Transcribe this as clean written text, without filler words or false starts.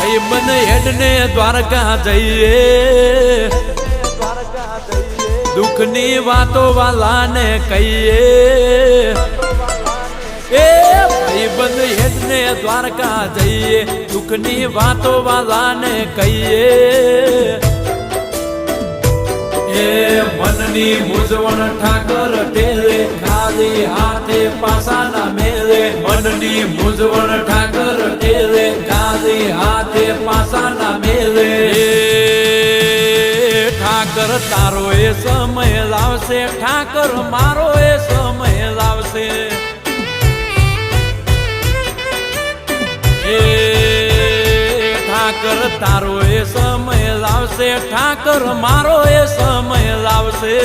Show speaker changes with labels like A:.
A: ભાઈ બન હેડને દ્વારકા જઈએ, દુઃખની વાતો વાલાને કહીએ, એ ભાઈ બન હેડને દ્વારકા જઈએ, દુઃખની વાતો વાલાને કહીએ, એ મનની મૂંઝવણ ઠાકર ટેલે, ખાલી હાથે પાસાના મેલે, મનની મૂંઝવણ ઠાકર ટેલે, ખાલી હાથે પાસાના મેલે, ઠાકર તારો એ સમય લાવશે, ઠાકર મારો એ સમય લાવશે, ઠાકર તારો એ સમય લાવશે, ઠાકર મારો એ સમય લાવશે।